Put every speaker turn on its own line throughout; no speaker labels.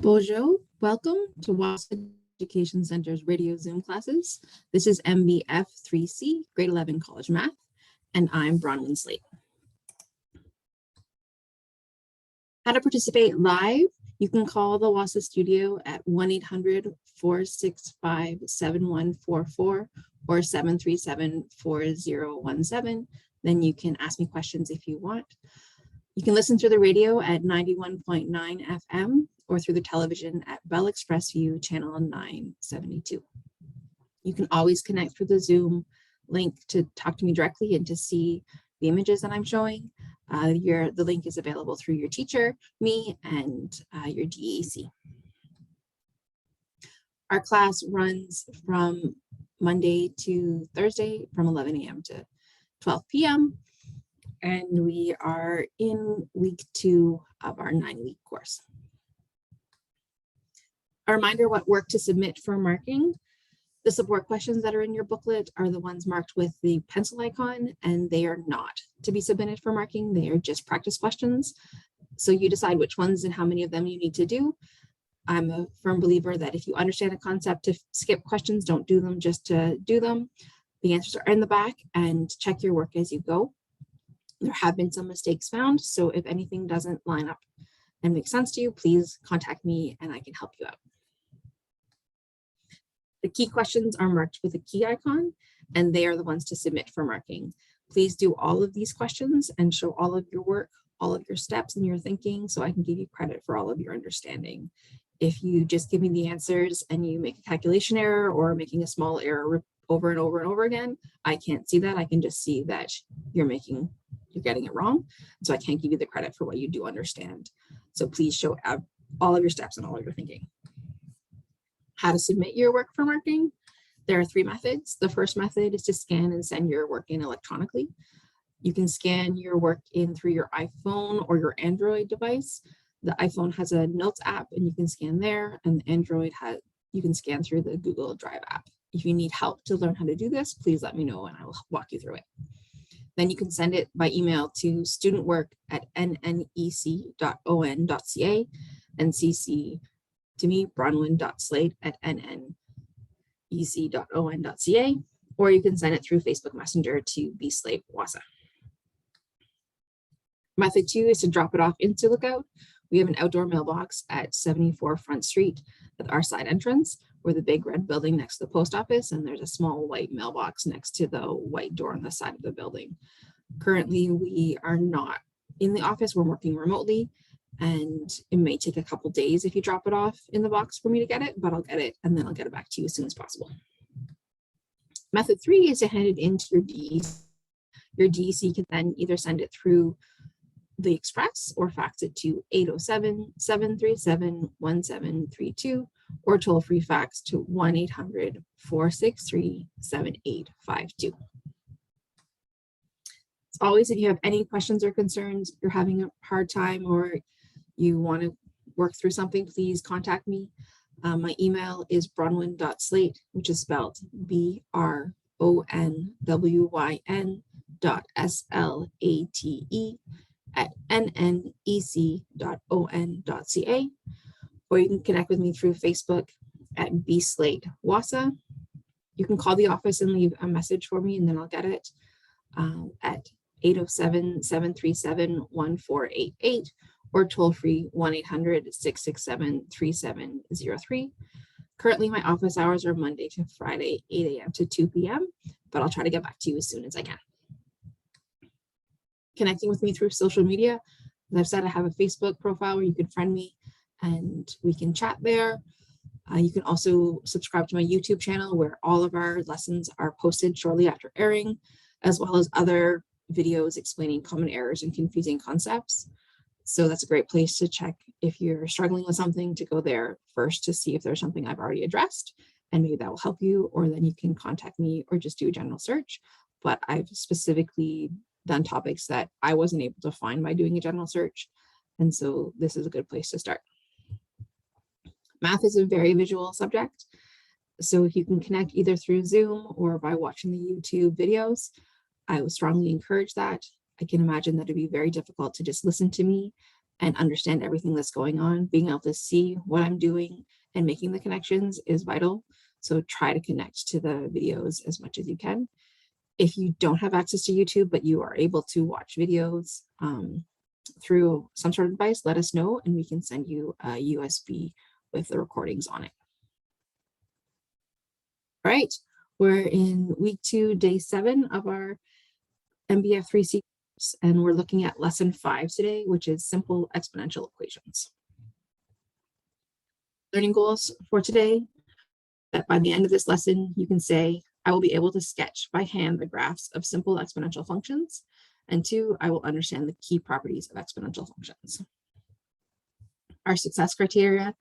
Bonjour, welcome to Wahsa Education Center's radio Zoom classes. This is MBF3C, grade 11 college math, and I'm Bronwyn Slate. How to participate live? You can call the Wahsa studio at 1-800-465-7144 or 737-4017. Then you can ask me questions if you want. You can listen through the radio at 91.9 FM or through the television at Bell Express View channel 972. You can always connect through the Zoom link to talk to me directly and to see the images that I'm showing. The link is available through your teacher, me, and your DAC. Our class runs from Monday to Thursday from 11 a.m. to 12 p.m. And we are in week 2 of our 9-week course. A reminder what work to submit for marking. The support questions that are in your booklet are the ones marked with the pencil icon, and they are not to be submitted for marking. They are just practice questions. So you decide which ones and how many of them you need to do. I'm a firm believer that if you understand a concept, to skip questions, don't do them just to do them. The answers are in the back, and check your work as you go. There have been some mistakes found, so if anything doesn't line up and make sense to you, please contact me and I can help you out. The key questions are marked with a key icon, and they are the ones to submit for marking. Please do all of these questions and show all of your work, all of your steps and your thinking, so I can give you credit for all of your understanding. If you just give me the answers and you make a calculation error or making a small error over and over and over again, I can't see that. I can just see that you're getting it wrong. So I can't give you the credit for what you do understand. So please show all of your steps and all of your thinking. How to submit your work for marking. There are 3 methods. The first method is to scan and send your work in electronically. You can scan your work in through your iPhone or your Android device. The iPhone has a Notes app and you can scan there, and the Android you can scan through the Google Drive app. If you need help to learn how to do this, please let me know and I will walk you through it. Then you can send it by email to studentwork@nnec.on.ca and CC to me, bronwyn.slate@nnec.on.ca, or you can send it through Facebook Messenger to bslate Wahsa. Method 2 is to drop it off into Lookout. We have an outdoor mailbox at 74 Front Street at our side entrance. We're the big red building next to the post office, and there's a small white mailbox next to the white door on the side of the building. Currently, we are not in the office. We're working remotely, and it may take a couple days if you drop it off in the box for me to get it, but I'll get it and then I'll get it back to you as soon as possible. Method 3 is to hand it into your DEC. Your DEC can then either send it through the Express or fax it to 807-737-1732 or toll-free fax to 1-800-463-7852. As always, if you have any questions or concerns, you're having a hard time, or you want to work through something, please contact me. My email is bronwyn.slate, which is spelled BRONWYN.SLATE@nnec.on.ca, or you can connect with me through Facebook at bslate-wahsa. You can call the office and leave a message for me, and then I'll get it at 807-737-1488 or toll-free 1-800-667-3703. Currently, my office hours are Monday to Friday, 8 a.m. to 2 p.m., but I'll try to get back to you as soon as I can. Connecting with me through social media. As I've said, I have a Facebook profile where you can friend me and we can chat there. You can also subscribe to my YouTube channel where all of our lessons are posted shortly after airing, as well as other videos explaining common errors and confusing concepts. So that's a great place to check if you're struggling with something, to go there first to see if there's something I've already addressed, and maybe that will help you, or then you can contact me or just do a general search. But I've specifically done topics that I wasn't able to find by doing a general search. And so this is a good place to start. Math is a very visual subject. So if you can connect either through Zoom or by watching the YouTube videos, I would strongly encourage that. I can imagine that it'd be very difficult to just listen to me and understand everything that's going on. Being able to see what I'm doing and making the connections is vital. So try to connect to the videos as much as you can. If you don't have access to YouTube, but you are able to watch videos through some sort of device, let us know and we can send you a USB with the recordings on it. All right, we're in week 2, day 7 of our MBF3C course, and we're looking at lesson 5 today, which is simple exponential equations. Learning goals for today, that by the end of this lesson, you can say, I will be able to sketch by hand the graphs of simple exponential functions. And 2, I will understand the key properties of exponential functions. Our success criteria,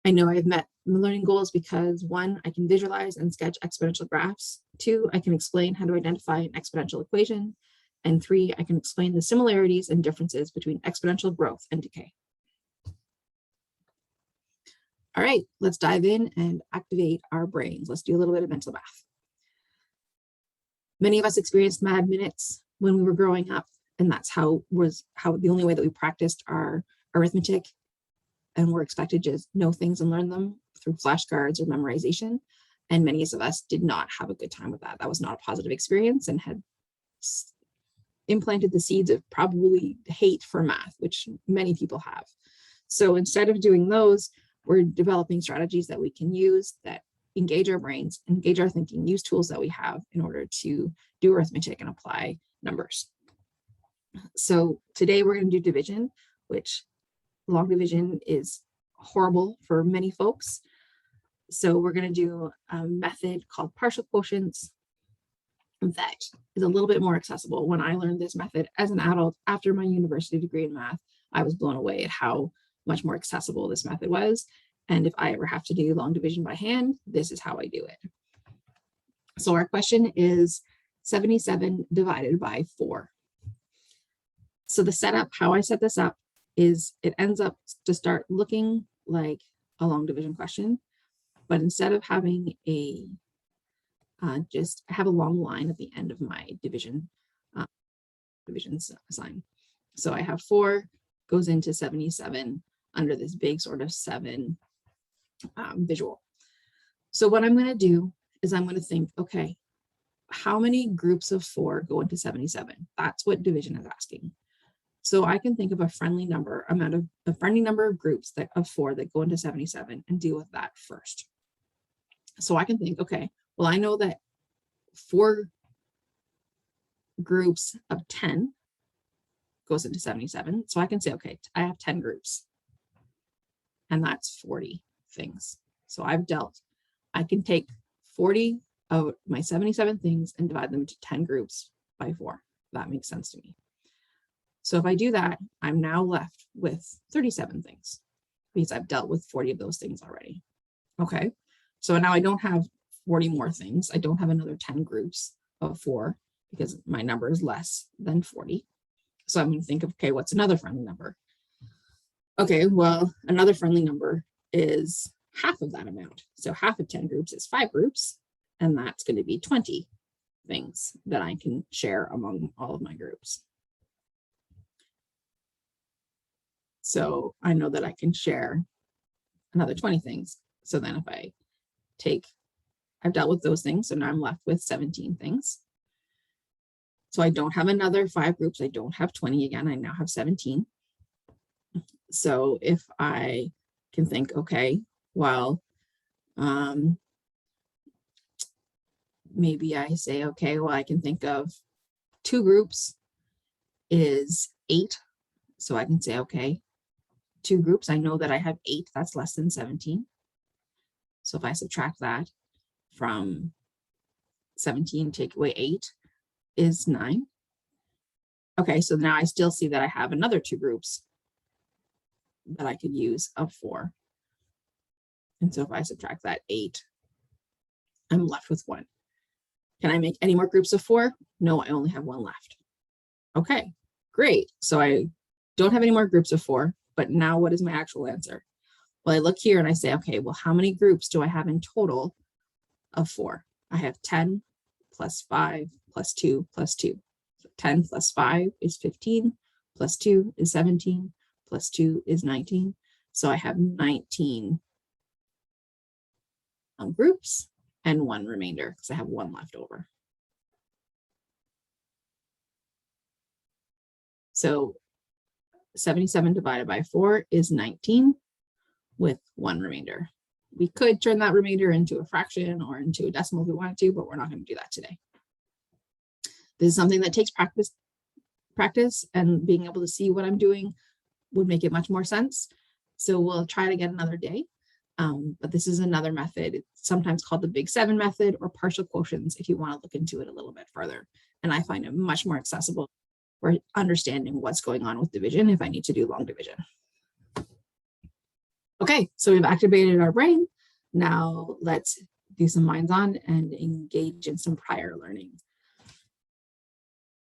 I know I've met the learning goals because 1, I can visualize and sketch exponential graphs. 2, I can explain how to identify an exponential equation. And 3, I can explain the similarities and differences between exponential growth and decay. All right, let's dive in and activate our brains. Let's do a little bit of mental math. Many of us experienced mad minutes when we were growing up, and that's how the only way that we practiced our arithmetic, and we're expected to just know things and learn them through flashcards or memorization. And many of us did not have a good time with that. That was not a positive experience and had implanted the seeds of probably hate for math, which many people have. So instead of doing those, we're developing strategies that we can use that engage our brains, engage our thinking, use tools that we have in order to do arithmetic and apply numbers. So today we're going to do division, which long division is horrible for many folks. So we're going to do a method called partial quotients that is a little bit more accessible. When I learned this method as an adult after my university degree in math, I was blown away at how much more accessible this method was. And if I ever have to do long division by hand, this is how I do it. So our question is 77 divided by 4. So the setup, how I set this up, is it ends up to start looking like a long division question, but instead of having a just have a long line at the end of my division sign. So I have 4 goes into 77 under this big sort of 7 visual. So what I'm going to do is I'm going to think, okay, how many groups of 4 go into 77? That's what division is asking. So I can think of a friendly number of groups of 4 that go into 77 and deal with that first. So I can think, okay, well, I know that 4 groups of 10 goes into 77. So I can say, okay, I have 10 groups. And that's 40 things. So I can take 40 of my 77 things and divide them into 10 groups by 4. That makes sense to me. So if I do that, I'm now left with 37 things because I've dealt with 40 of those things already. Okay, so now I don't have 40 more things. I don't have another 10 groups of 4 because my number is less than 40. So I'm going to think of, okay, what's another friendly number? Okay, well, another friendly number is half of that amount. So half of 10 groups is 5 groups, and that's going to be 20 things that I can share among all of my groups. So I know that I can share another 20 things. So then if I've dealt with those things, so now I'm left with 17 things. So I don't have another 5 groups. I don't have 20 again. I now have 17. So if I can think, okay, well, maybe I say, okay, well, I can think of 2 groups is 8. So I can say, okay, 2 groups, I know that I have 8, that's less than 17. So if I subtract that from 17, take away 8 is 9. Okay, so now I still see that I have another 2 groups that I could use of 4. And so if I subtract that 8, I'm left with 1. Can I make any more groups of 4? No, I only have 1 left. Okay, great. So I don't have any more groups of 4, but now what is my actual answer? Well, I look here and I say, okay, well, how many groups do I have in total of 4? I have 10 plus 5 plus 2 plus 2. So 10 plus 5 is 15, plus 2 is 17, plus 2 is 19. So I have 19 groups and 1 remainder because I have 1 left over. So 77 divided by 4 is 19 with 1 remainder. We could turn that remainder into a fraction or into a decimal if we wanted to, but we're not going to do that today. This is something that takes practice, and being able to see what I'm doing would make it much more sense. So we'll try it again another day. But this is another method. It's sometimes called the Big 7 method or partial quotients if you want to look into it a little bit further. And I find it much more accessible for understanding what's going on with division if I need to do long division. Okay, so we've activated our brain. Now let's do some minds-on and engage in some prior learning.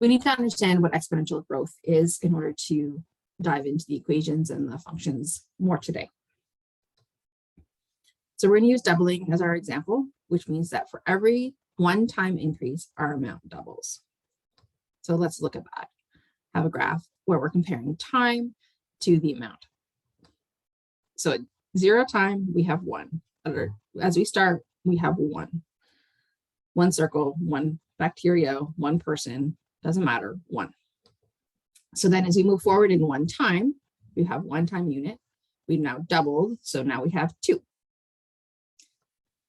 We need to understand what exponential growth is in order to dive into the equations and the functions more today. So we're going to use doubling as our example, which means that for every 1 time increase, our amount doubles. So let's look at that. Have a graph where we're comparing time to the amount. So at 0 time, we have 1. As we start, we have 1. 1 circle, 1 bacteria, 1 person, doesn't matter, 1. So then as we move forward in 1 time, we have 1 time unit. We've now doubled, so now we have 2.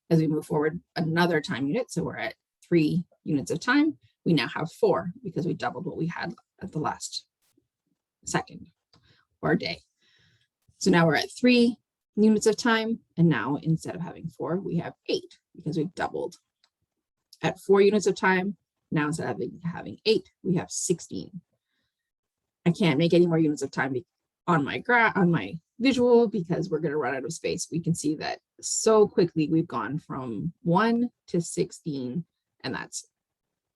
As we move forward another time unit, so we're at 3 units of time, we now have 4 because we doubled what we had at the last second or day. So now we're at 3 units of time, and now instead of having 4, we have 8 because we've doubled. At 4 units of time, now instead of having 8, we have 16. I can't make any more units of time on my visual because we're going to run out of space. We can see that so quickly we've gone from 1 to 16, and that's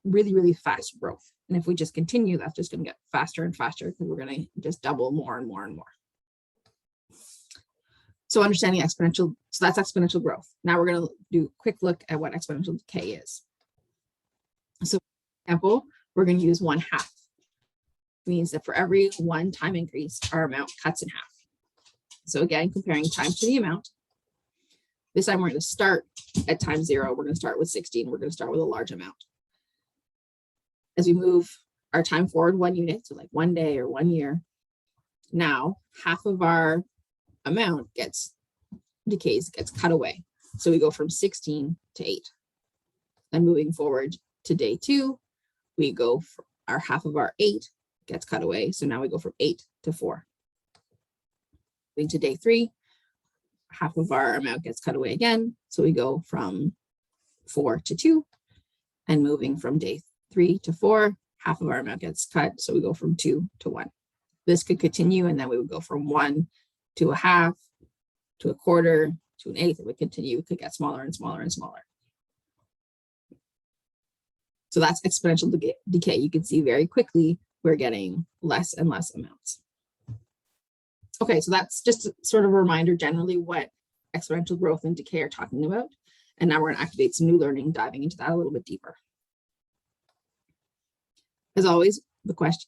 really, really fast growth. And if we just continue, that's just going to get faster and faster because we're going to just double more and more and more. So understanding exponential, so that's exponential growth. Now we're going to do a quick look at what exponential decay is. So for example, we're going to use 1/2. Means that for every 1 time increase, our amount cuts in half. So again, comparing time to the amount. This time we're going to start at time 0. We're going to start with 16. We're going to start with a large amount. As we move our time forward 1 unit, so like 1 day or 1 year, now half of our amount gets cut away. So we go from 16 to 8. And moving forward to day 2, we go for our half of our 8 gets cut away. So now we go from 8 to 4. Going to day 3, half of our amount gets cut away again. So we go from 4 to 2. And moving from day 3 to 4, half of our amount gets cut. So we go from 2 to 1. This could continue, and then we would go from 1 to 1/2 to 1/4 to 1/8. It would continue. It could get smaller and smaller and smaller. So that's exponential decay. You can see very quickly we're getting less and less amounts. Okay, so that's just sort of a reminder generally what exponential growth and decay are talking about. And now we're going to activate some new learning, diving into that a little bit deeper. As always,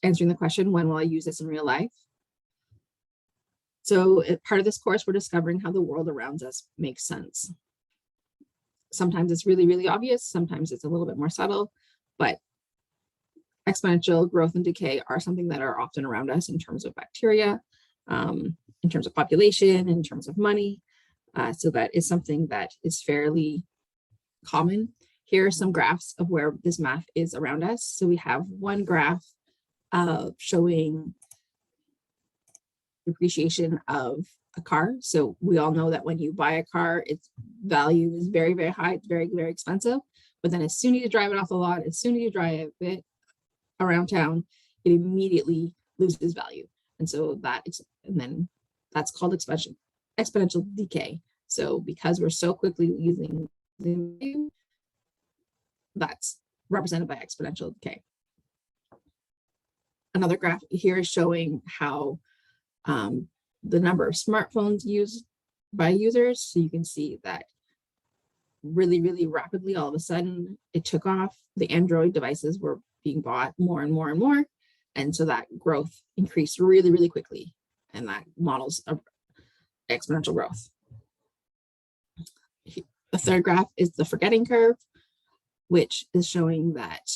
answering the question, when will I use this in real life? So part of this course, we're discovering how the world around us makes sense. Sometimes it's really, really obvious. Sometimes it's a little bit more subtle, but exponential growth and decay are something that are often around us in terms of bacteria, in terms of population, in terms of money. So that is something that is fairly common. Here are some graphs of where this math is around us. So we have one graph showing depreciation of a car. So we all know that when you buy a car, its value is very, very high. It's very, very expensive. But then as soon as you drive it off the lot, as soon as you drive it around town, it immediately loses value. And so then that's called exponential decay. So because we're so quickly losing value, that's represented by exponential decay. Another graph here is showing how the number of smartphones used by users. So you can see that really, really rapidly, all of a sudden, it took off. The Android devices were being bought more and more and more. And so that growth increased really, really quickly. and that models exponential growth. The third graph is the forgetting curve, which is showing that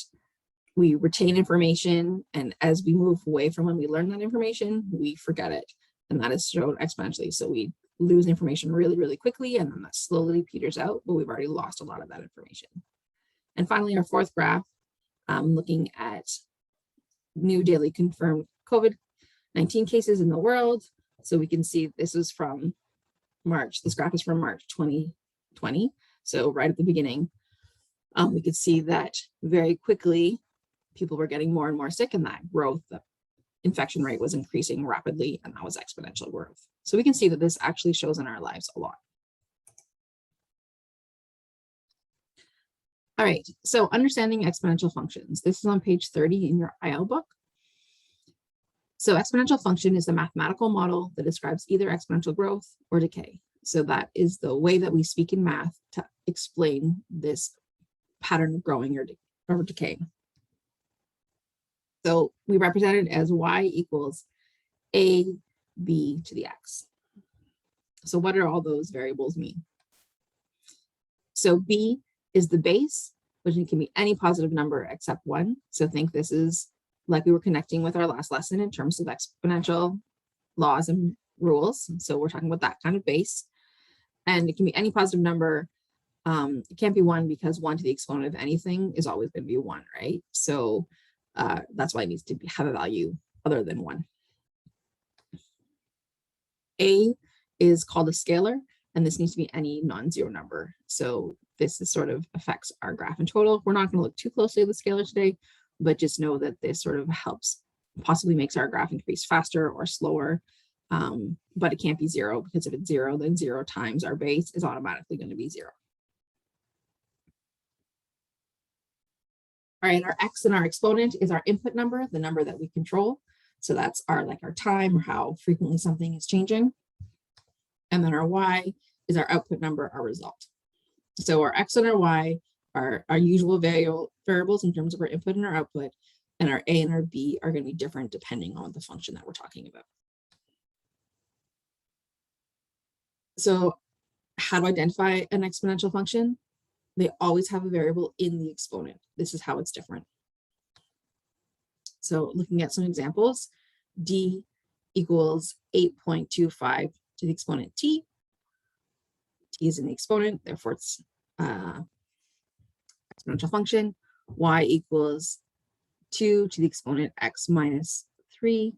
we retain information, and as we move away from when we learn that information, we forget it, and that is shown exponentially. So we lose information really, really quickly, and then that slowly peters out, but we've already lost a lot of that information. And finally, our fourth graph, looking at new daily confirmed COVID-19 cases in the world. So we can see this is from March. This graph is from March 2020. So right at the beginning, we could see that very quickly people were getting more and more sick, and that growth, the infection rate was increasing rapidly, and that was exponential growth. So we can see that this actually shows in our lives a lot. All right, so understanding exponential functions. This is on page 30 in your IL book. So exponential function is the mathematical model that describes either exponential growth or decay. So that is the way that we speak in math to explain this pattern of growing or decaying. So we represent it as y equals a b to the x. So what do all those variables mean? So b is the base, which can be any positive number except 1. So think this is like we were connecting with our last lesson in terms of exponential laws and rules. So we're talking about that kind of base. And it can be any positive number. It can't be 1 because 1 to the exponent of anything is always going to be 1, right? So that's why it needs to have a value other than 1. A is called a scalar, and this needs to be any non-zero number. So this is sort of affects our graph in total. We're not going to look too closely at the scalar today, but just know that this sort of helps, possibly makes our graph increase faster or slower. But it can't be 0, because if it's 0, then 0 times our base is automatically going to be 0. All right, our x and our exponent is our input number, the number that we control. So that's our time, or how frequently something is changing. And then our y is our output number, our result. So our x and our y are our usual variables in terms of our input and our output, and our a and our b are going to be different depending on the function that we're talking about. So how to identify an exponential function? They always have a variable in the exponent. This is how it's different. So looking at some examples, d equals 8.25 to the exponent t. T is in the exponent, therefore it's exponential function. Y equals 2 to the exponent x minus 3,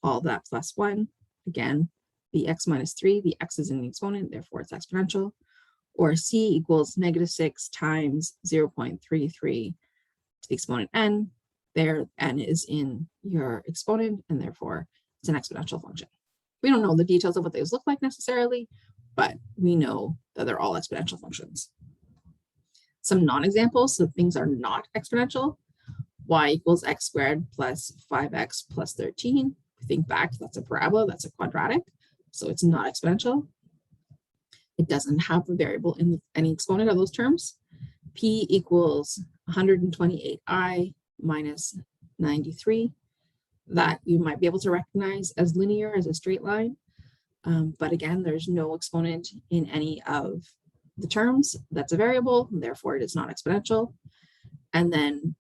all that plus 1. Again, the x minus 3, the x is in the exponent, therefore it's exponential. Or c equals -6 times 0.33 to the exponent n. There, n is in your exponent, and therefore it's an exponential function. We don't know the details of what those look like necessarily, but we know that they're all exponential functions. Some non-examples, so things are not exponential. Y equals x squared plus 5x plus 13. If we think back, that's a parabola, that's a quadratic, so it's not exponential. It doesn't have a variable in any exponent of those terms. P equals 128i minus 93. That you might be able to recognize as linear, as a straight line. But again, there's no exponent in any of the terms. That's a variable, therefore it is not exponential. And then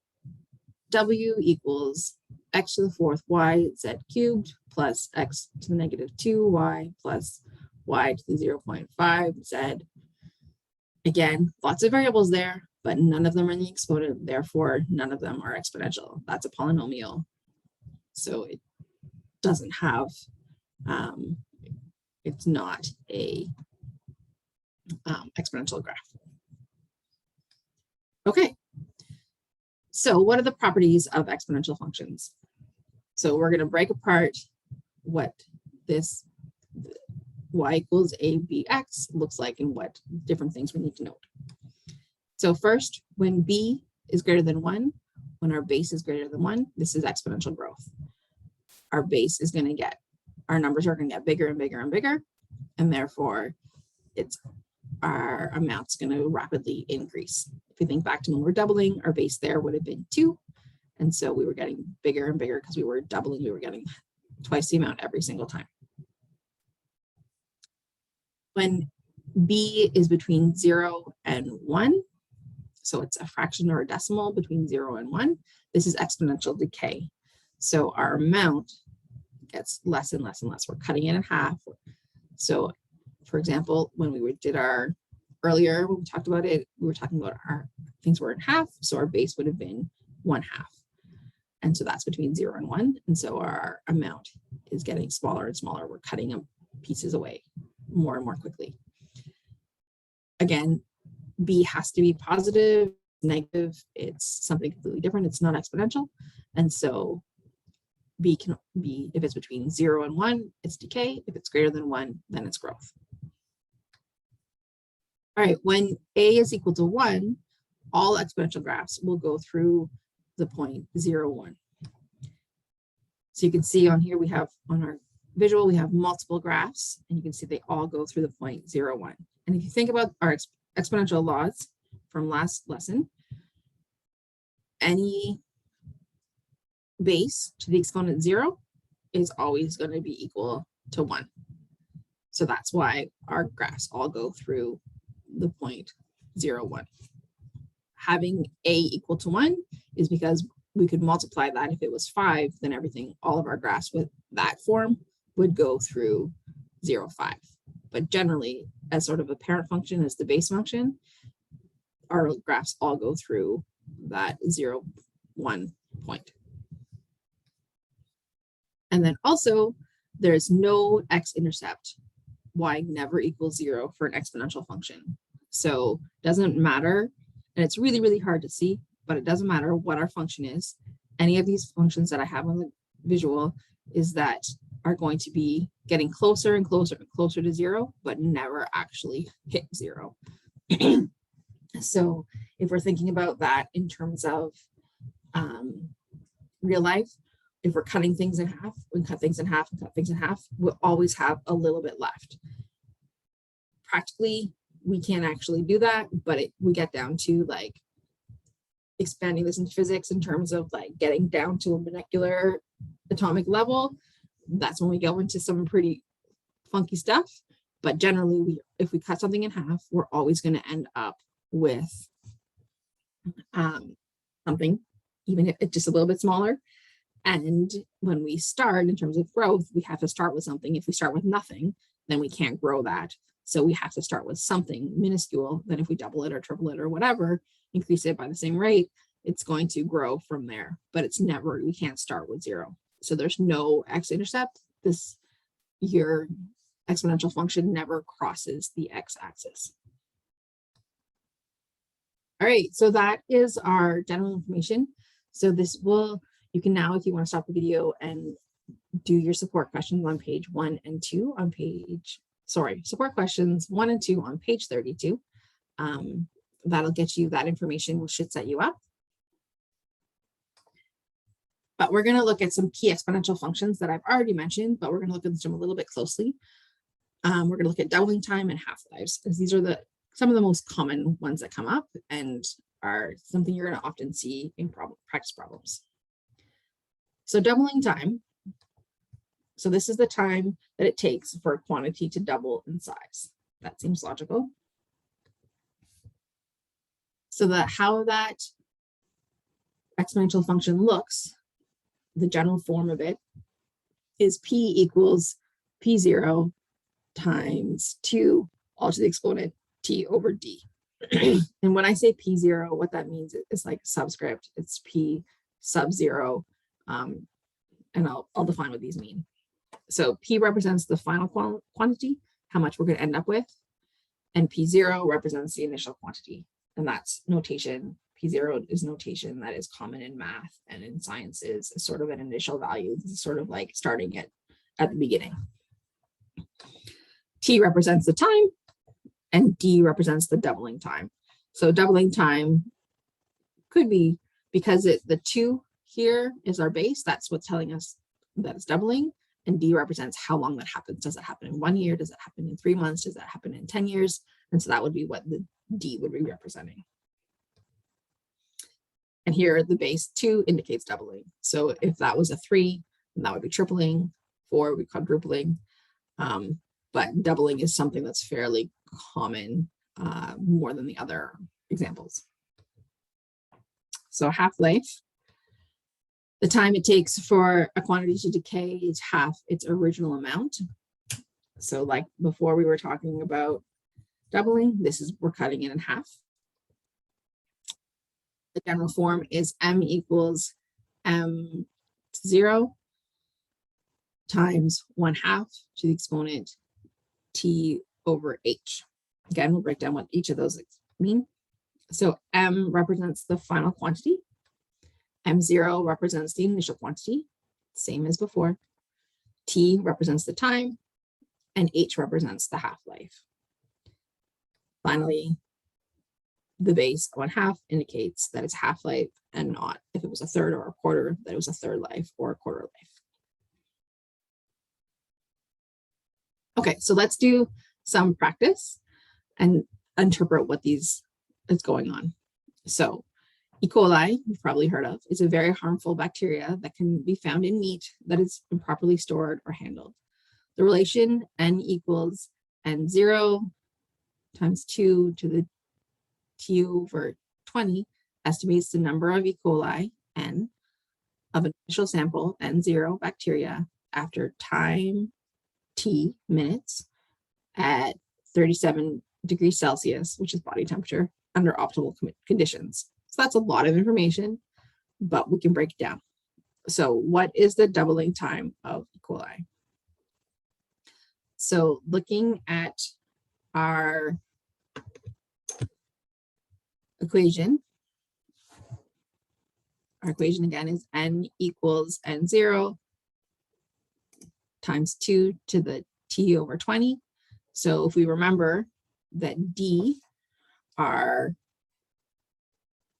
W equals x to the 4th y z cubed plus x to the -2y plus y to the 0.5 z. Again, lots of variables there, but none of them are in the exponent, therefore none of them are exponential. That's a polynomial. So it doesn't have, it's not a exponential graph. Okay, so what are the properties of exponential functions? So we're going to break apart what this y equals abx looks like and what different things we need to note. So first, when b is greater than 1, when our base is greater than 1, this is exponential growth. Our base is going to get, our numbers are going to get bigger and bigger and bigger, and therefore it's our amount's going to rapidly increase. If we think back to when we're doubling, our base there would have been 2, and so we were getting bigger and bigger because we were doubling, we were getting twice the amount every single time. When B is between 0 and 1, so it's a fraction or a decimal between 0 and 1, this is exponential decay. So our amount gets less and less and less. We're cutting it in half. So for example, when we did our earlier, when we talked about it, we were talking about our things were in half. So our base would have been 1/2. And so that's between 0 and 1. And so our amount is getting smaller and smaller. We're cutting up pieces away more and more quickly. Again, B has to be positive, negative. It's something completely different. It's not exponential. And so B can be, if it's between 0 and 1, it's decay. If it's greater than 1, then it's growth. All right, when A is equal to 1, all exponential graphs will go through the point 0, 1. So you can see on here, we have on our visual, we have multiple graphs, and you can see they all go through the point 0, 1. And if you think about our exponential laws from last lesson, any base to the exponent 0 is always going to be equal to 1. So that's why our graphs all go through the point 0, 1. Having A equal to 1 is because we could multiply that. If it was 5, then everything, all of our graphs with that form would go through 0, 5. But generally, as sort of a parent function, as the base function, our graphs all go through that 0, 1 point. And then also, there's no x-intercept. Y never equals 0 for an exponential function. So it doesn't matter, and it's really, really hard to see, but it doesn't matter what our function is. Any of these functions that I have on the visual is that are going to be getting closer and closer and closer to 0, but never actually hit 0. So if we're thinking about that in terms of real life, if we're cutting things in half, we cut things in half and cut things in half, we'll always have a little bit left. Practically, we can't actually do that, but we get down to like expanding this into physics in terms of like getting down to a molecular atomic level. That's when we go into some pretty funky stuff. But generally, if we cut something in half, we're always going to end up with something, even if it's just a little bit smaller. And when we start in terms of growth, we have to start with something. If we start with nothing, then we can't grow that. So we have to start with something minuscule. Then if we double it or triple it or whatever, increase it by the same rate, it's going to grow from there. But it's never, we can't start with 0. So there's no x-intercept. Your exponential function never crosses the x-axis. All right, so that is our general information. So you can now, if you want to stop the video and do your support questions on page 1 and 2 on support questions 1 and 2 on page 32. That'll get you that information, which should set you up. But we're going to look at some key exponential functions that I've already mentioned, but we're going to look at them a little bit closely. We're going to look at doubling time and half-lives, because these are some of the most common ones that come up and are something you're going to often see in practice problems. So doubling time. So this is the time that it takes for a quantity to double in size. That seems logical. So how that exponential function looks, the general form of it is P equals P0 times 2 all to the exponent T over D. And when I say P0, what that means is like subscript, it's P sub 0. And I'll define what these mean. So P represents the final quantity, how much we're going to end up with, and P0 represents the initial quantity. And that's notation. P0 is notation that is common in math and in sciences. It's sort of an initial value. This is sort of like starting it at the beginning. T represents the time, and D represents the doubling time. So doubling time could be because the 2 here is our base. That's what's telling us that it's doubling. And D represents how long that happens. Does it happen in 1 year? Does it happen in 3 months? Does that happen in 10 years? And so that would be what the D would be representing. And here the base 2 indicates doubling. So if that was a 3, then that would be tripling. 4 would be quadrupling. but doubling is something that's fairly common, more than the other examples. So half-life, the time it takes for a quantity to decay is half its original amount. So like before we were talking about doubling, we're cutting it in half. The general form is m equals m0 times 1/2 to the exponent t over h. Again, we'll break down what each of those mean. So m represents the final quantity. M0 represents the initial quantity, same as before. T represents the time, and H represents the half-life. Finally, the base 1/2 indicates that it's half-life and not, if it was a third or a quarter, that it was a third life or a quarter life. Okay, so let's do some practice and interpret what is going on. So E. coli, you've probably heard of, is a very harmful bacteria that can be found in meat that is improperly stored or handled. The relation n equals n0 times 2 to the t over 20 estimates the number of E. coli, n, of an initial sample, n0 bacteria, after time t minutes at 37 degrees Celsius, which is body temperature, under optimal conditions. So that's a lot of information, but we can break it down. So what is the doubling time of E. coli? So looking at our equation again is n equals n0 times 2 to the t over 20. So if we remember that d are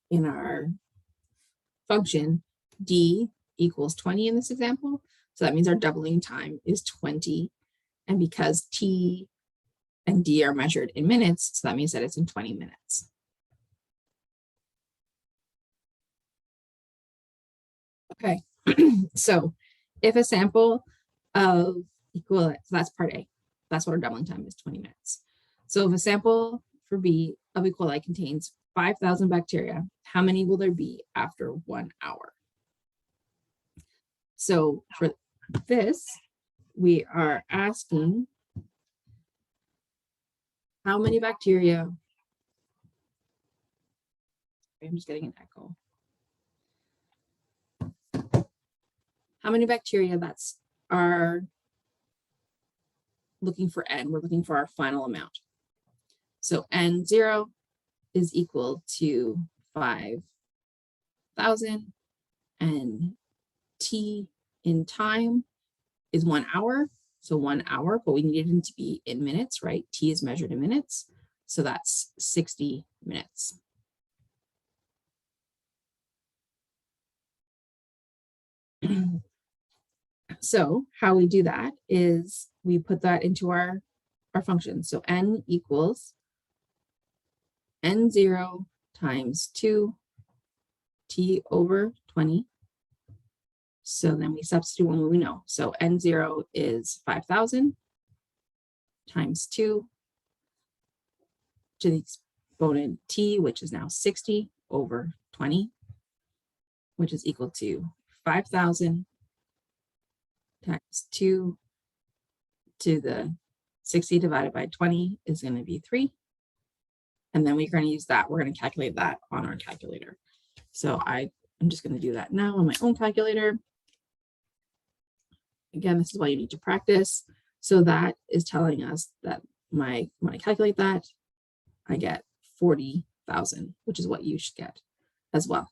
in our function, d equals 20 in this example. So that means our doubling time is 20. And because t and d are measured in minutes, so that means that it's in 20 minutes. Okay, so if a sample of so that's part A. That's what our doubling time is, 20 minutes. So if a sample for B of E. coli contains 5,000 bacteria, how many will there be after 1 hour? So for this, we are asking how many bacteria, I'm just getting an echo. How many bacteria are looking for n? We're looking for our final amount. So n0 is equal to 5,000, and t in time is 1 hour. So 1 hour, but we need it to be in minutes, right? T is measured in minutes. So that's 60 minutes. So how we do that is we put that into our function. So n equals n0 times 2 t over 20. So then we substitute one we know. So n0 is 5,000 times 2 to the exponent t, which is now 60 over 20, which is equal to 5,000 times 2 to the 60 divided by 20 is going to be 3. And then we're going to use that. We're going to calculate that on our calculator. So I'm just going to do that now on my own calculator. Again, this is why you need to practice. So that is telling us that when I calculate that, I get 40,000, which is what you should get as well.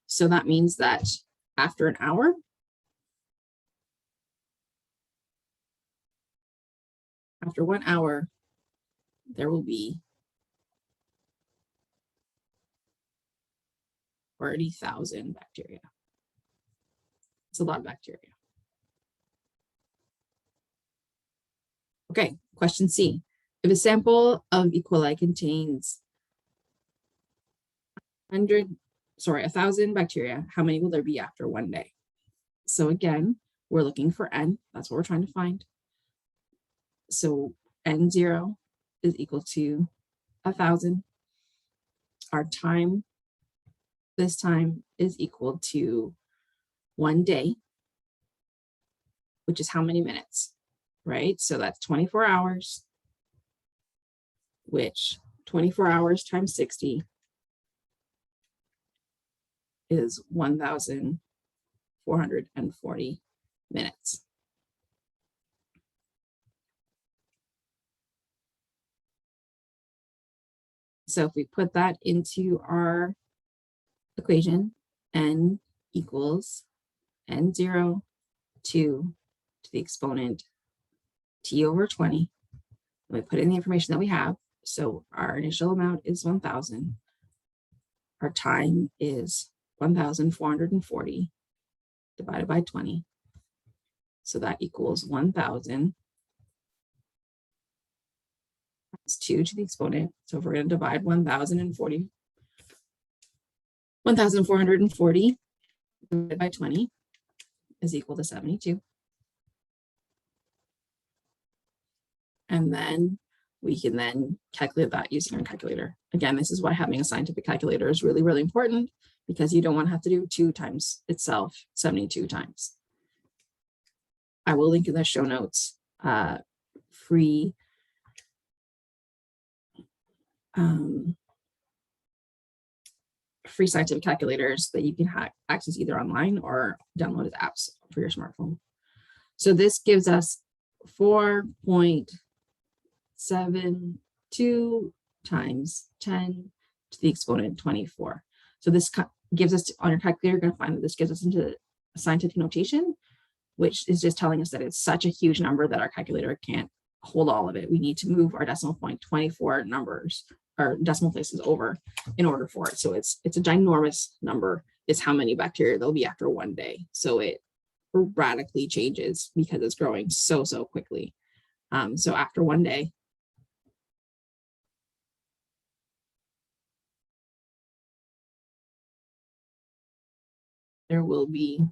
So that means that after an hour, after 1 hour, there will be 40,000 bacteria. It's a lot of bacteria. Okay, question C. If a sample of E. coli contains 1,000 bacteria, how many will there be after 1 day? So again, we're looking for n. That's what we're trying to find. So N0 is equal to 1,000. Our time this time is equal to 1 day, which is how many minutes, right? So that's 24 hours, which 24 hours times 60 is 1,440 minutes. So if we put that into our equation, n equals n0 to the exponent t over 20. And we put in the information that we have. So our initial amount is 1,000. Our time is 1,440 divided by 20. So that equals 1,000 times 2 to the exponent. So if we're going to divide 1,440 divided by 20 is equal to 72. And then we can then calculate that using our calculator. Again, this is why having a scientific calculator is really, really important, because you don't want to have to do 2 times itself 72 times. I will link in the show notes free scientific calculators that you can access either online or download as apps for your smartphone. So this gives us 4.72 times 10 to the exponent 24. So this gives us, on your calculator, you're going to find that this gives us into scientific notation, which is just telling us that it's such a huge number that our calculator can't hold all of it. We need to move our decimal point 24 numbers or decimal places over in order for it. So it's a ginormous number, is how many bacteria there'll be after 1 day. So it radically changes because it's growing so quickly. So after 1 day, there will be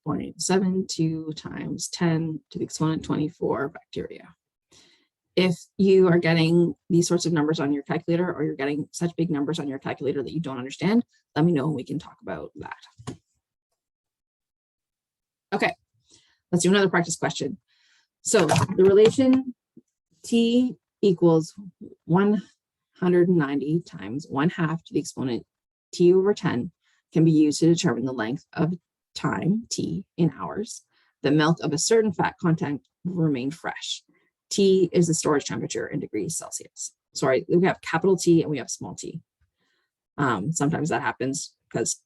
0.72 times 10 to the exponent 24 bacteria. If you are getting these sorts of numbers on your calculator, or you're getting such big numbers on your calculator that you don't understand, let me know and we can talk about that. Okay, let's do another practice question. So the relation t equals 190 times 1/2 to the exponent t over 10 can be used to determine the length of time t in hours. The milk of a certain fat content will remain fresh. T is the storage temperature in degrees Celsius. Sorry, we have capital T and we have small t. Sometimes that happens because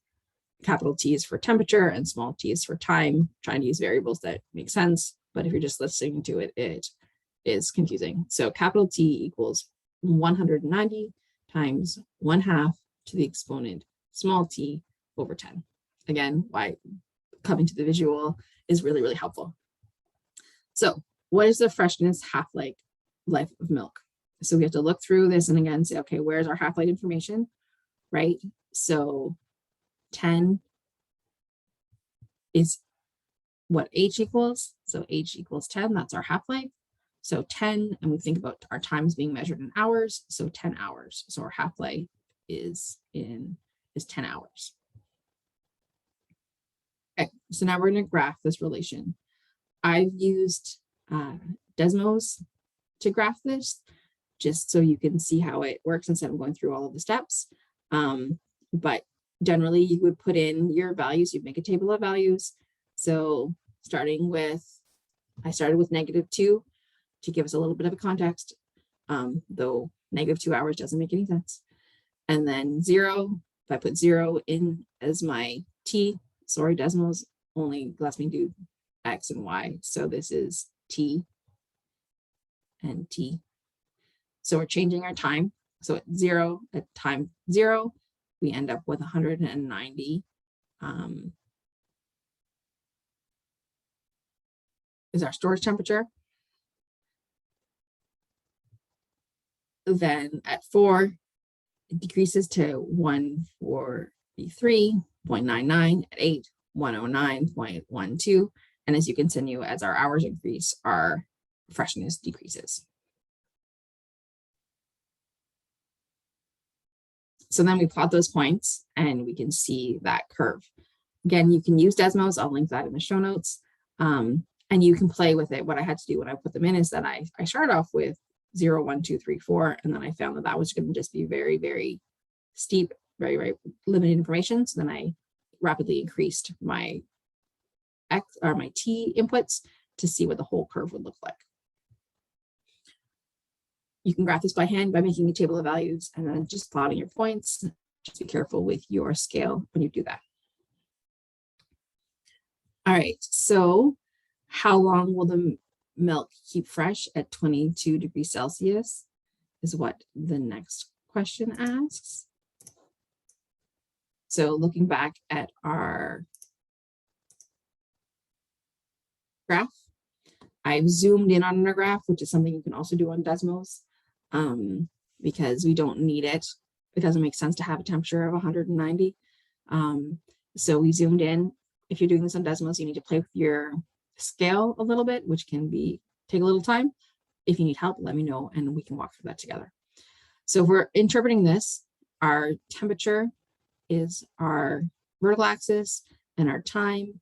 capital T is for temperature and small t is for time, trying to use variables that make sense. But if you're just listening to it, it is confusing. So capital T equals 190 times 1/2 to the exponent small t over 10. Again, why coming to the visual is really, really helpful. So what is the freshness half-life of milk? So we have to look through this and again say, okay, where's our half-life information, right? So 10 is what H equals. So H equals 10, that's our half-life. So 10, and we think about our times being measured in hours, so 10 hours. So our half-life is 10 hours. Okay, so now we're going to graph this relation. I've used Desmos to graph this, just so you can see how it works instead of going through all of the steps. But generally, you would put in your values, you'd make a table of values. So starting with, I started with -2 to give us a little bit of a context, though -2 hours doesn't make any sense. And then 0, if I put 0 in as my t, sorry, Desmos only lets me do X and Y. So this is T and T. So we're changing our time. So at time 0, we end up with 190 is our storage temperature. Then at 4, it decreases to 143.99. At 8, 109.12. And as you continue, as our hours increase, our freshness decreases. So then we plot those points and we can see that curve. Again, you can use Desmos. I'll link that in the show notes. And you can play with it. What I had to do when I put them in is that I started off with 0, 1, 2, 3, 4, and then I found that that was going to just be very, very steep, very, very limited information. So then I rapidly increased my X or my T inputs to see what the whole curve would look like. You can graph this by hand by making a table of values and then just plotting your points. Just be careful with your scale when you do that. All right, so how long will the milk keep fresh at 22 degrees Celsius is what the next question asks. So looking back at our graph, I've zoomed in on our graph, which is something you can also do on Desmos, because we don't need it. It doesn't make sense to have a temperature of 190. So we zoomed in. If you're doing this on Desmos, you need to play with your scale a little bit, which can take a little time. If you need help, let me know and we can walk through that together. So if we're interpreting this, our temperature is our vertical axis and our time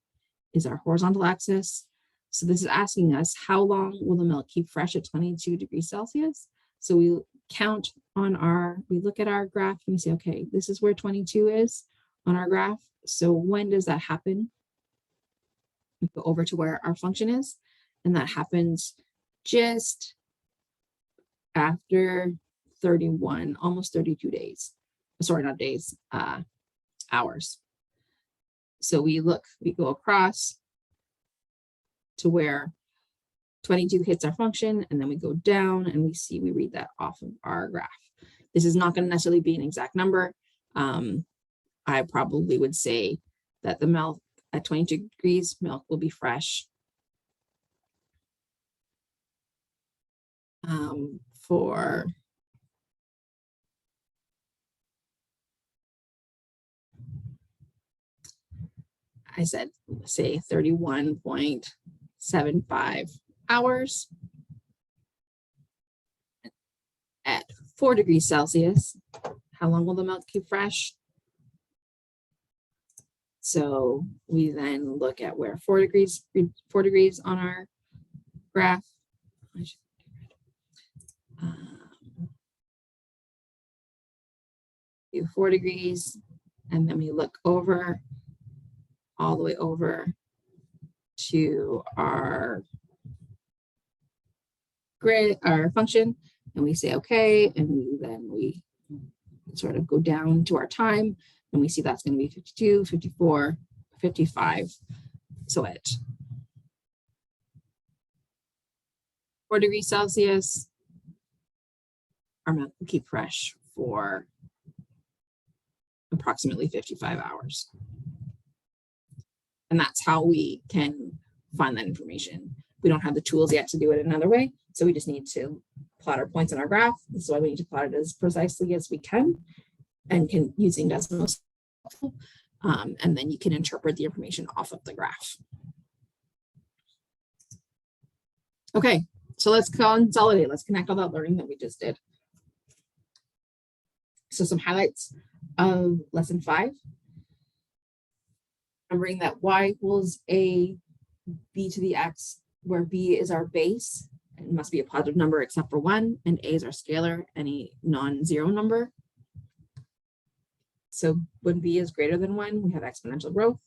is our horizontal axis. So this is asking us, how long will the milk keep fresh at 22 degrees Celsius? So we count on we look at our graph and we say, okay, this is where 22 is on our graph. So when does that happen? We go over to where our function is, and that happens just after 31, almost 32 days. Sorry, not days, hours. So we go across to where 22 hits our function, and then we go down and we read that off of our graph. This is not going to necessarily be an exact number. I probably would say that the milk at 22 degrees, milk will be fresh for I said, say 31.75 hours at 4 degrees Celsius. How long will the milk keep fresh? So we then look at where 4 degrees on our graph. 4 degrees, and then we look over all the way over to our grid, our function, and we say okay, and then we sort of go down to our time, and we see that's going to be 52, 54, 55. So at 4 degrees Celsius, our milk will keep fresh for approximately 55 hours. And that's how we can find that information. We don't have the tools yet to do it another way, so we just need to plot our points on our graph. This is why we need to plot it as precisely as we can, and using Desmos. And then you can interpret the information off of the graph. Okay, so let's consolidate. Let's connect all that learning that we just did. So some highlights of lesson 5. Remembering that y equals a b to the x, where b is our base. It must be a positive number except for 1, and a is our scalar, any non-zero number. So when b is greater than 1, we have exponential growth.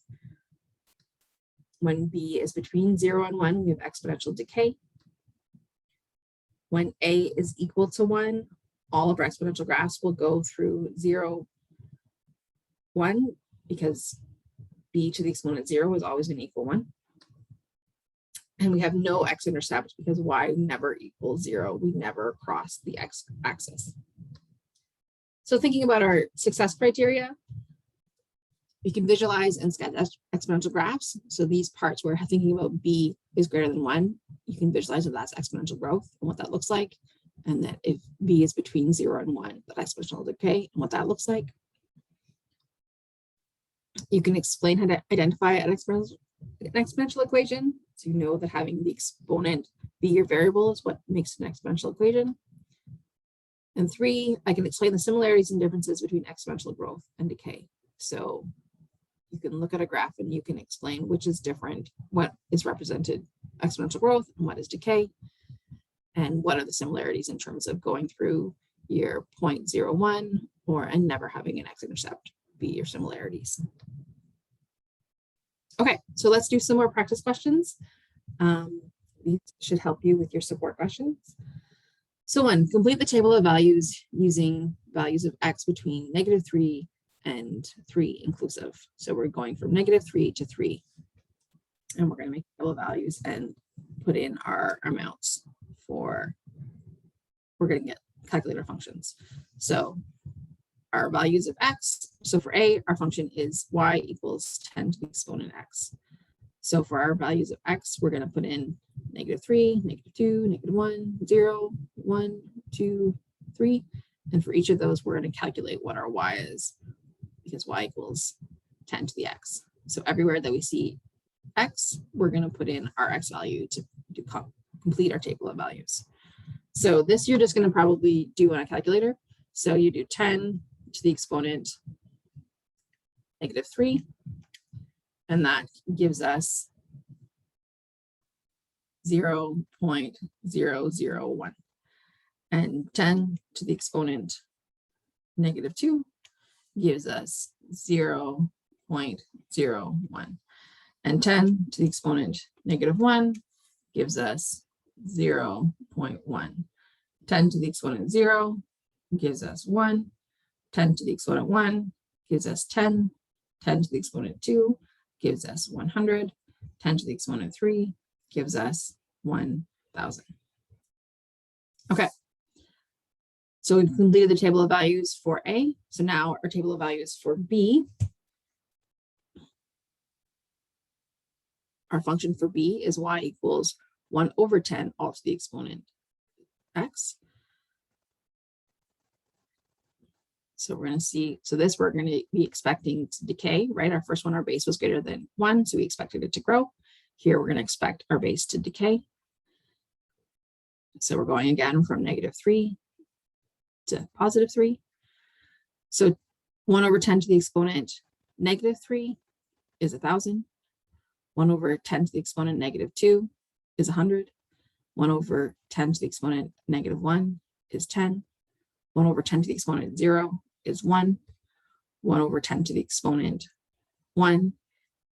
When b is between 0 and 1, we have exponential decay. When a is equal to 1, all of our exponential graphs will go through 0, 1, because b to the exponent 0 is always going to equal 1. And we have no x-intercept because y never equals 0. We never cross the x-axis. So thinking about our success criteria, we can visualize and sketch exponential graphs. So these parts where thinking about b is greater than 1, you can visualize that that's exponential growth and what that looks like. And that if b is between 0 and 1, that exponential decay and what that looks like. You can explain how to identify an exponential equation So you know that having the exponent be your variable is what makes an exponential equation. And 3, I can explain the similarities and differences between exponential growth and decay. So you can look at a graph and you can explain which is different, what is represented exponential growth and what is decay, and what are the similarities in terms of going through your 0.01 and never having an x-intercept be your similarities. Okay, so let's do some more practice questions. These should help you with your support questions. So 1, complete the table of values using values of x between -3 and 3 inclusive. So we're going from -3 to 3. And we're going to make a table of values and put in our amounts for, we're going to get calculator functions. So our values of x, so for a, our function is y equals 10 to the exponent x. So for our values of x, we're going to put in -3, -2, -1, 0, 1, 2, 3. And for each of those, we're going to calculate what our y is, because y equals 10 to the x. So everywhere that we see x, we're going to put in our x value to complete our table of values. So this you're just going to probably do on a calculator. So you do 10 to the exponent -3, and that gives us 0.001. And 10 to the exponent -2 gives us 0.01. And 10 to the exponent -1 gives us 0.1. 10 to the exponent 0 gives us 1. 10 to the exponent 1 gives us 10. 10 to the exponent 2 gives us 100. 10 to the exponent 3 gives us 1,000. Okay. So we've completed the table of values for A. So now our table of values for B. Our function for B is y equals 1/10 all to the exponent x. So we're going to see, so this we're going to be expecting to decay, right? Our first one, our base was greater than 1, so we expected it to grow. Here we're going to expect our base to decay. So we're going again from -3 to +3. So 1/10 to the exponent -3 is 1,000. 1/10 to the exponent -2 is 100. 1/10 to the exponent -1 is 10. 1/10 to the exponent 0 is 1. 1/10 to the exponent 1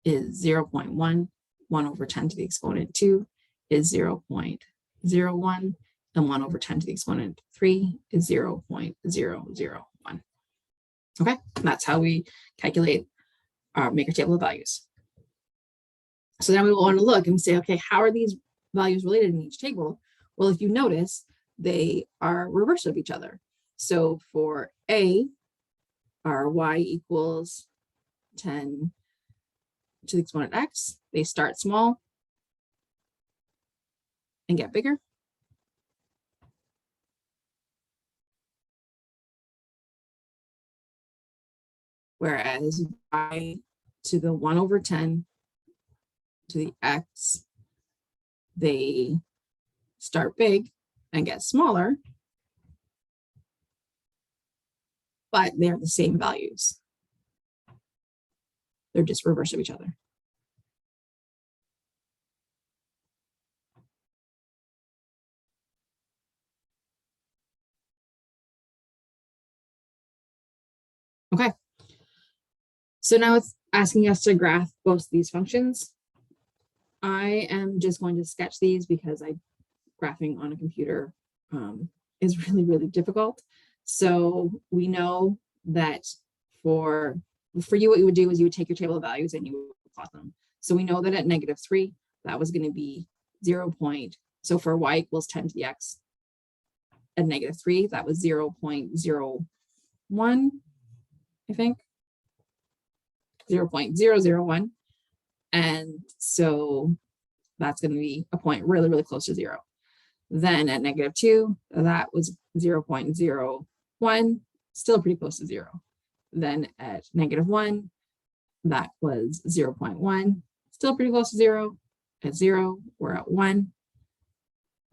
is 0.1. 1/10 to the exponent 2 is 0.01. And 1/10 to the exponent 3 is 0.001. Okay, and that's how we calculate our make our table of values. So then we will want to look and say, okay, how are these values related in each table? Well, if you notice, they are reverse of each other. So for A, our y equals 10 to the exponent x, they start small and get bigger. Whereas y to the 1/10 to the x, they start big and get smaller, but they're the same values. They're just reverse of each other. Okay. So now it's asking us to graph both these functions. I am just going to sketch these because graphing on a computer is really, really difficult. So we know that for you, what you would do is you would take your table of values and you would plot them. So we know that at -3, that was going to be 0. So for y equals 10 to the x, at -3, that was 0.01, I think. 0.001. And so that's going to be a point really, really close to 0. Then at -2, that was 0.01, still pretty close to 0. Then at -1, that was 0.1, still pretty close to 0. At 0, we're at 1.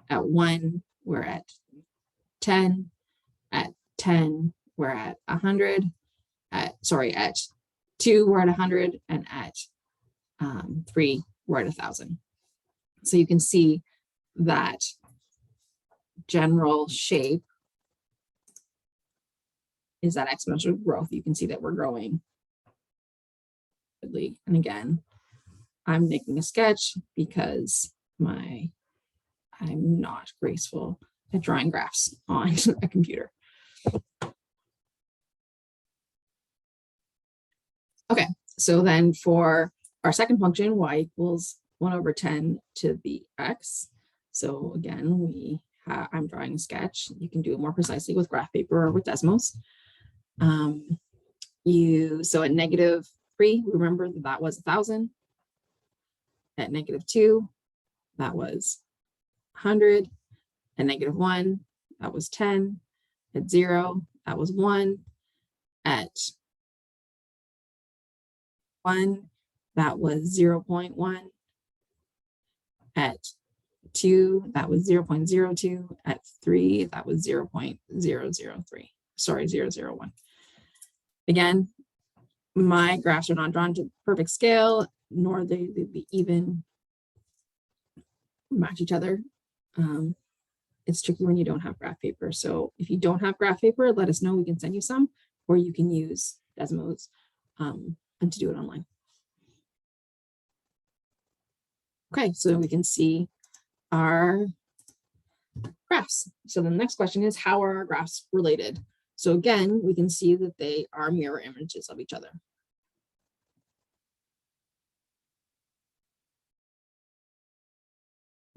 At 1, we're at 10. At 10, we're at 100. At 2, we're at 100. And at 3, we're at 1,000. So you can see that general shape is that exponential growth. You can see that we're growing. And again, I'm making a sketch because I'm not graceful at drawing graphs on a computer. Okay, so then for our second function, y equals 1 over 10 to the x. So again, I'm drawing a sketch. You can do it more precisely with graph paper or with Desmos. So at -3, remember that was 1,000. At -2, that was 100. At -1, that was 10. At 0, that was 1. At 1, that was 0.1. At 2, that was 0.02. At 3, that was 0.003. Sorry, 001. Again, my graphs are not drawn to perfect scale, nor they even match each other. It's tricky when you don't have graph paper. So if you don't have graph paper, let us know. We can send you some, or you can use Desmos and to do it online. Okay, so we can see our graphs. So the next question is, how are our graphs related? So again, we can see that they are mirror images of each other.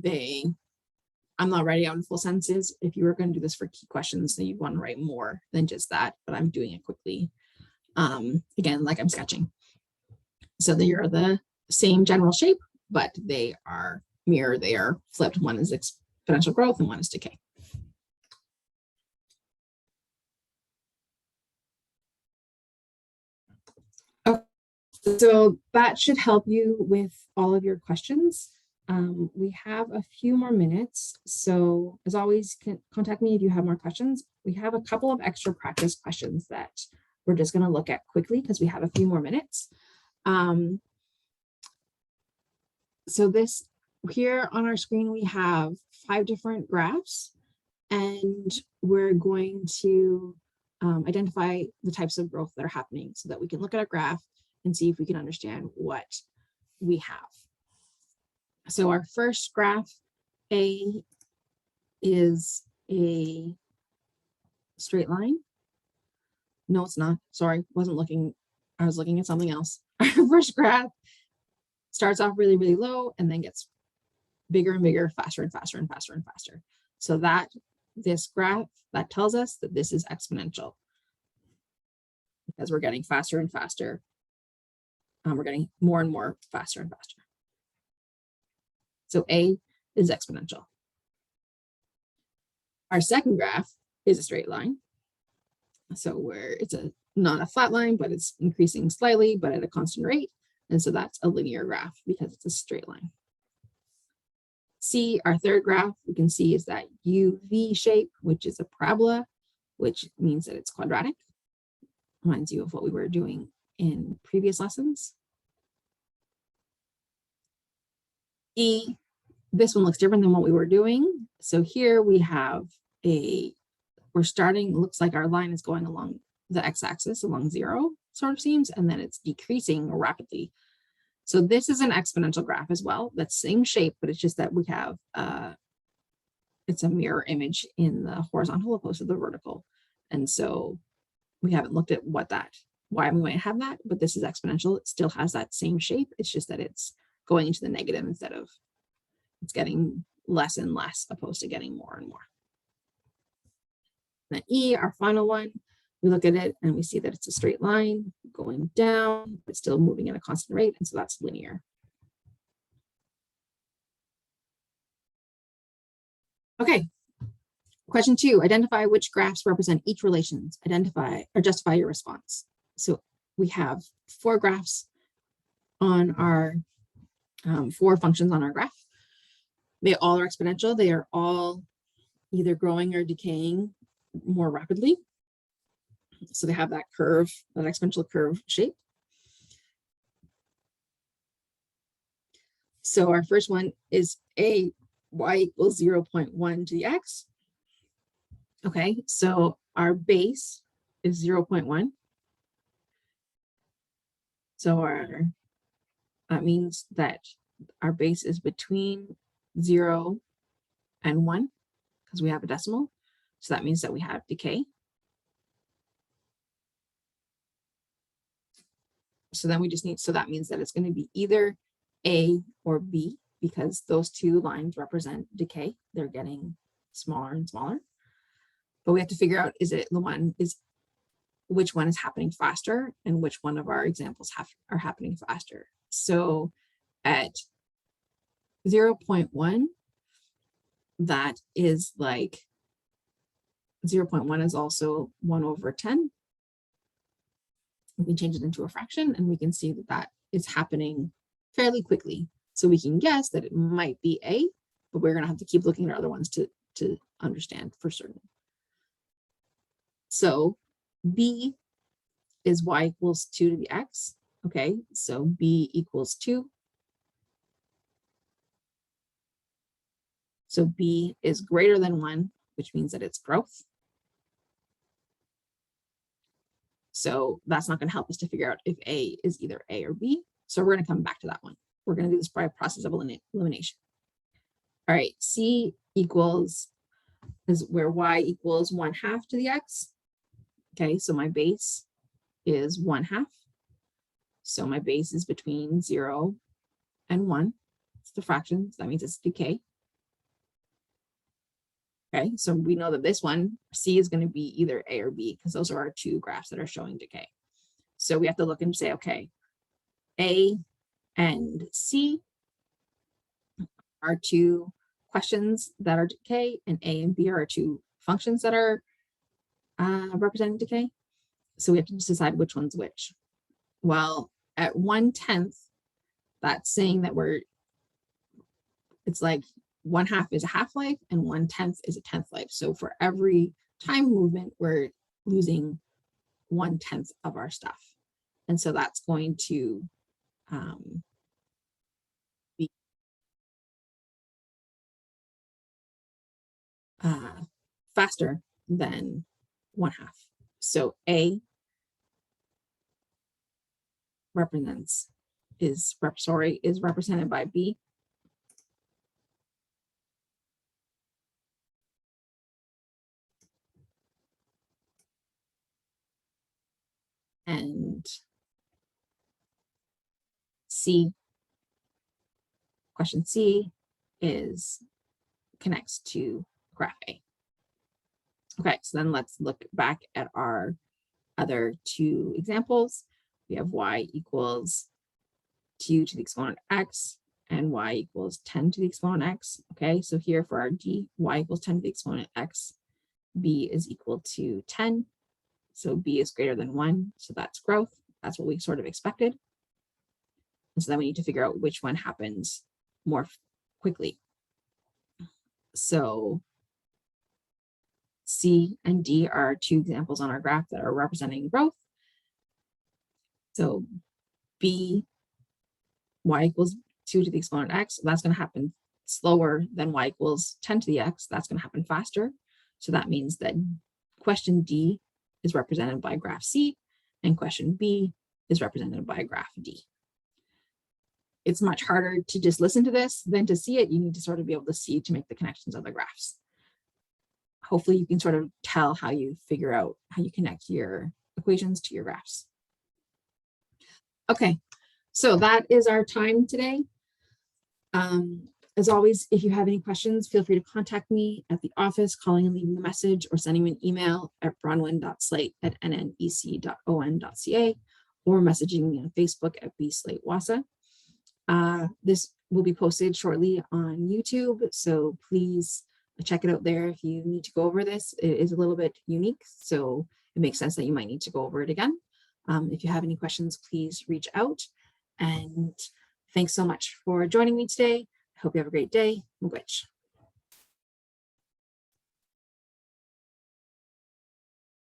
I'm not writing out in full sentences. If you were going to do this for key questions, then you'd want to write more than just that, but I'm doing it quickly. Again, like I'm sketching. So they are the same general shape, but they are mirror, they are flipped. One is exponential growth and one is decay. Okay. So that should help you with all of your questions. We have a few more minutes. So as always, contact me if you have more questions. We have a couple of extra practice questions that we're just going to look at quickly because we have a few more minutes. So this here on our screen, we have 5 different graphs, and we're going to identify the types of growth that are happening so that we can look at our graph and see if we can understand what we have. So our first graph, A, is a straight line. No, it's not. Sorry, wasn't looking. I was looking at something else. Our first graph starts off really, really low and then gets bigger and bigger, faster and faster and faster and faster. So that this graph, that tells us that this is exponential because we're getting faster and faster. We're getting more and more faster and faster. So A is exponential. Our second graph is a straight line. So where it's not a flat line, but it's increasing slightly, but at a constant rate. And so that's a linear graph because it's a straight line. C, our third graph, we can see is that UV shape, which is a parabola, which means that it's quadratic. Reminds you of what we were doing in previous lessons. E, this one looks different than what we were doing. So here we have we're starting, looks like our line is going along the x-axis along 0, sort of seems, and then it's decreasing rapidly. So this is an exponential graph as well. That same shape, but it's just that we have, it's a mirror image in the horizontal opposed to the vertical. And so we haven't looked at why we might have that, but this is exponential. It still has that same shape. It's just that it's going into the negative instead of, it's getting less and less opposed to getting more and more. And then E, our final one, we look at it and we see that it's a straight line going down, but still moving at a constant rate. And so that's linear. Okay. Question 2, identify which graphs represent each relations. Identify or justify your response. So we have 4 graphs on our 4 functions on our graph. They all are exponential. They are all either growing or decaying more rapidly. So they have that curve, that exponential curve shape. So our first one is y equals 0.1 to the x. Okay, so our base is 0.1. So that means that our base is between 0 and 1 because we have a decimal. So that means that we have decay. So then we just need, so that means that it's going to be either A or B because those 2 lines represent decay. They're getting smaller and smaller. But we have to figure out, is it the one, is which one is happening faster and which one of our examples are happening faster. So at 0.1, that is like 0.1 is also 1 over 10. We can change it into a fraction and we can see that that is happening fairly quickly. So we can guess that it might be A, but we're going to have to keep looking at other ones to understand for certain. So B is y equals 2 to the x. Okay, so B equals 2. So B is greater than 1, which means that it's growth. So that's not going to help us to figure out if A is either A or B. So we're going to come back to that one. We're going to do this by a process of elimination. All right, C equals is where y equals 1/2 to the x. Okay, so my base is 1/2. So my base is between 0 and 1. It's the fraction, so that means it's decay. Okay, so we know that this one, C, is going to be either A or B because those are our 2 graphs that are showing decay. So we have to look and say, okay, A and C are 2 questions that are decay, and A and B are 2 functions that are representing decay. So we have to just decide which one's which. Well, at 1/10, that's saying that it's like 1/2 is a half-life and 1/10 is a 10th life. So for every time movement, we're losing 1/10 of our stuff. And so that's going to be faster than 1/2. So A is represented by B. And C, question C, connects to graph A. Okay, so then let's look back at our other 2 examples. We have y equals 2 to the exponent x and y equals 10 to the exponent x. Okay, so here for our D, y equals 10 to the exponent x, B is equal to 10. So B is greater than 1, so that's growth. That's what we sort of expected. And so then we need to figure out which one happens more quickly. So C and D are 2 examples on our graph that are representing growth. So B, y equals 2 to the exponent x, that's going to happen slower than y equals 10 to the x. That's going to happen faster. So that means that question D is represented by graph C and question B is represented by graph D. It's much harder to just listen to this than to see it. You need to sort of be able to see to make the connections of the graphs. Hopefully you can sort of tell how you figure out how you connect your equations to your graphs. Okay, so that is our time today. As always, if you have any questions, feel free to contact me at the office, calling and leaving a message, or sending me an email at bronwyn.slate@nnec.on.ca, or messaging me on Facebook at bslatewasa. This will be posted shortly on YouTube, so please check it out there if you need to go over this. It is a little bit unique, so it makes sense that you might need to go over it again. If you have any questions, please reach out, and Thanks so much for joining me today. I hope you have a great day. Miigwech.